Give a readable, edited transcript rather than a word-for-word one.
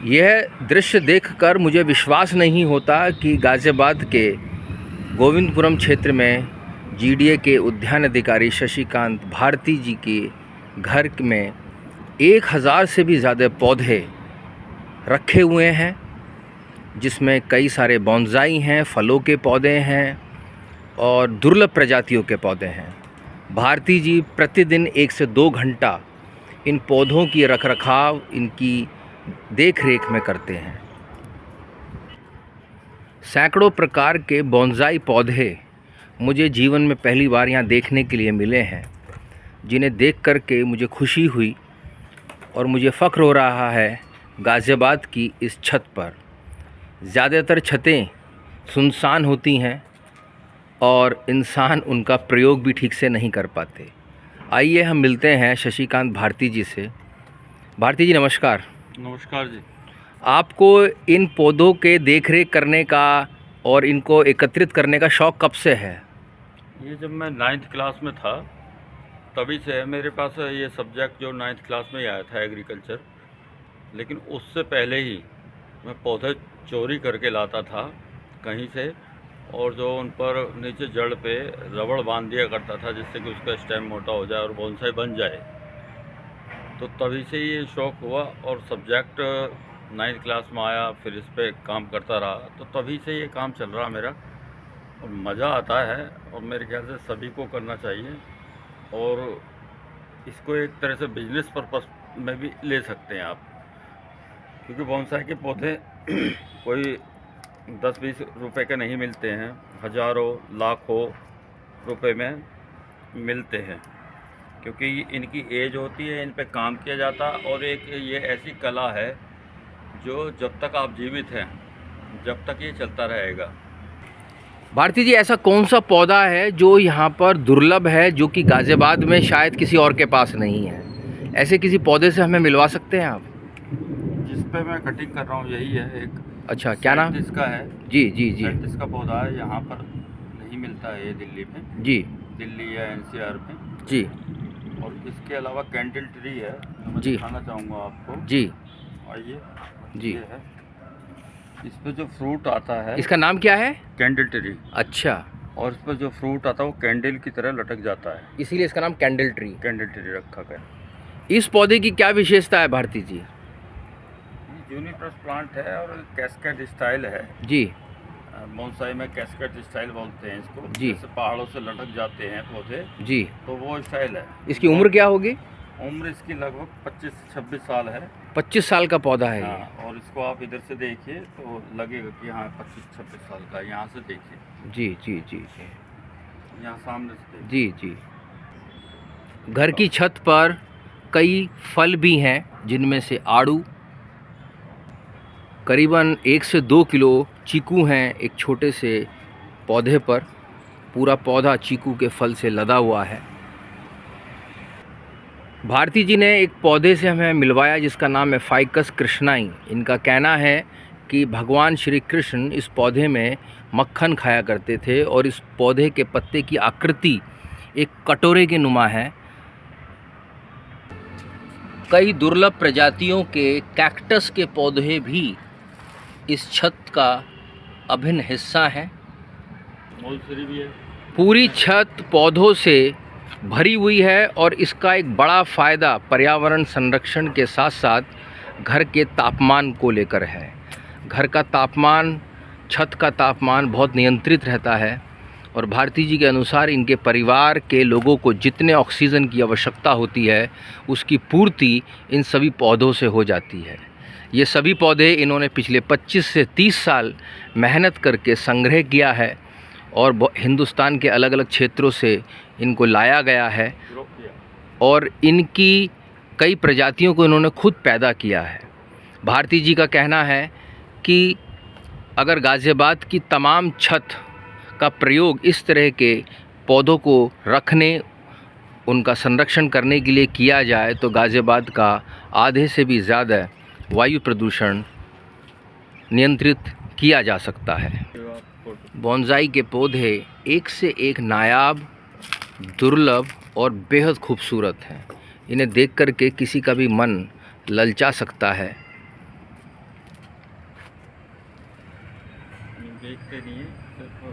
यह दृश्य देखकर मुझे विश्वास नहीं होता कि गाज़ियाबाद के गोविंदपुरम क्षेत्र में जीडीए के उद्यान अधिकारी शशिकांत भारती जी के घर में 1000 से भी ज़्यादा पौधे रखे हुए हैं, जिसमें कई सारे बोनसाई हैं, फलों के पौधे हैं और दुर्लभ प्रजातियों के पौधे हैं। भारती जी प्रतिदिन 1 से 2 घंटा इन पौधों की रखरखाव, इनकी देख रेख में करते हैं। सैकड़ों प्रकार के बोनसाई पौधे मुझे जीवन में पहली बार यहाँ देखने के लिए मिले हैं, जिन्हें देख कर के मुझे खुशी हुई और मुझे फ़ख्र हो रहा है गाज़ियाबाद की इस छत पर। ज़्यादातर छतें सुनसान होती हैं और इंसान उनका प्रयोग भी ठीक से नहीं कर पाते। आइए हम मिलते हैं शशिकांत भारती जी से। भारती जी नमस्कार। नमस्कार जी। आपको इन पौधों के देख रेख करने का और इनको एकत्रित करने का शौक़ कब से है? ये जब मैं 9th क्लास में था तभी से है मेरे पास ये सब्जेक्ट, जो 9th क्लास में ही आया था, एग्रीकल्चर। लेकिन उससे पहले ही मैं पौधे चोरी करके लाता था कहीं से, और जो उन पर नीचे जड़ पे रबड़ बांध दिया करता था जिससे कि उसका स्टेम मोटा हो जाए और बोनसाई बन जाए। तो तभी से ये शौक़ हुआ और सब्जेक्ट 9th क्लास में आया, फिर इस पे काम करता रहा, तो तभी से ये काम चल रहा मेरा और मज़ा आता है और मेरे ख्याल से सभी को करना चाहिए। और इसको एक तरह से बिजनेस पर्पस में भी ले सकते हैं आप, क्योंकि बोनसाई के पौधे कोई 10-20 रुपए के नहीं मिलते हैं, हज़ारों लाखों रुपए में मिलते हैं, क्योंकि इनकी एज होती है, इन पे काम किया जाता। और एक ये ऐसी कला है जो जब तक आप जीवित हैं जब तक ये चलता रहेगा। भारती जी, ऐसा कौन सा पौधा है जो यहाँ पर दुर्लभ है, जो कि गाज़ियाबाद में शायद किसी और के पास नहीं है? ऐसे किसी पौधे से हमें मिलवा सकते हैं आप? जिस पे मैं कटिंग कर रहा हूँ यही है एक। अच्छा, क्या नाम इसका है? जी जी जी। इसका पौधा है, यहाँ पर नहीं मिलता है ये दिल्ली में। जी। दिल्ली या एनसीआर में जी। और इसके अलावा कैंडल ट्री है, मैं जी। दिखाना चाहूँगा आपको। जी। आइए जी। ये है, इस पर जो फ्रूट आता है, इसका नाम क्या है? Candle tree. अच्छा। और इस पर जो फ्रूट आता है वो कैंडल की तरह लटक जाता है, इसीलिए इसका नाम कैंडल ट्री रखा गया। इस पौधे की क्या विशेषता है भारती जी? यूनिप्रस प्लांट है और कैस्केड स्टाइल है जी। बोनसाई में कैस्केड स्टाइल बोलते हैं इसको, जी। जैसे पहाड़ों से लटक जाते हैं पौधे, जी। तो वो स्टाइल है। इसकी उम्र क्या होगी? उम्र इसकी लगभग 25-26 साल है। 25 साल का पौधा है ये। हाँ, और इसको आप इधर से देखिए तो लगेगा कि हाँ 25-26 साल का। यहाँ से देखिए। जी जी जी जी। यहाँ सामने से देखिए। जी जी। घर की छत पर कई फल भी हैं, जिनमें से आड़ू, करीबन 1 से 2 किलो चीकू हैं एक छोटे से पौधे पर। पूरा पौधा चीकू के फल से लदा हुआ है। भारती जी ने एक पौधे से हमें मिलवाया जिसका नाम है फाइकस कृष्णाई। इनका कहना है कि भगवान श्री कृष्ण इस पौधे में मक्खन खाया करते थे और इस पौधे के पत्ते की आकृति एक कटोरे के नुमा है। कई दुर्लभ प्रजातियों के कैक्टस के पौधे भी इस छत का अभिन्न हिस्सा हैं। मौलसरी भी है। पूरी छत पौधों से भरी हुई है और इसका एक बड़ा फ़ायदा पर्यावरण संरक्षण के साथ साथ घर के तापमान को लेकर है। घर का तापमान, छत का तापमान बहुत नियंत्रित रहता है और भारती जी के अनुसार इनके परिवार के लोगों को जितने ऑक्सीजन की आवश्यकता होती है उसकी पूर्ति इन सभी पौधों से हो जाती है। ये सभी पौधे इन्होंने पिछले 25 से 30 साल मेहनत करके संग्रह किया है और हिंदुस्तान के अलग अलग क्षेत्रों से इनको लाया गया है और इनकी कई प्रजातियों को इन्होंने खुद पैदा किया है। भारती जी का कहना है कि अगर गाज़ियाबाद की तमाम छत का प्रयोग इस तरह के पौधों को रखने, उनका संरक्षण करने के लिए किया जाए तो गाज़ियाबाद का आधे से भी ज़्यादा वायु प्रदूषण नियंत्रित किया जा सकता है। बोनसाई के पौधे एक से एक नायाब, दुर्लभ और बेहद खूबसूरत हैं। इन्हें देख कर के किसी का भी मन ललचा सकता है। बेचते नहीं हैं, सिर्फ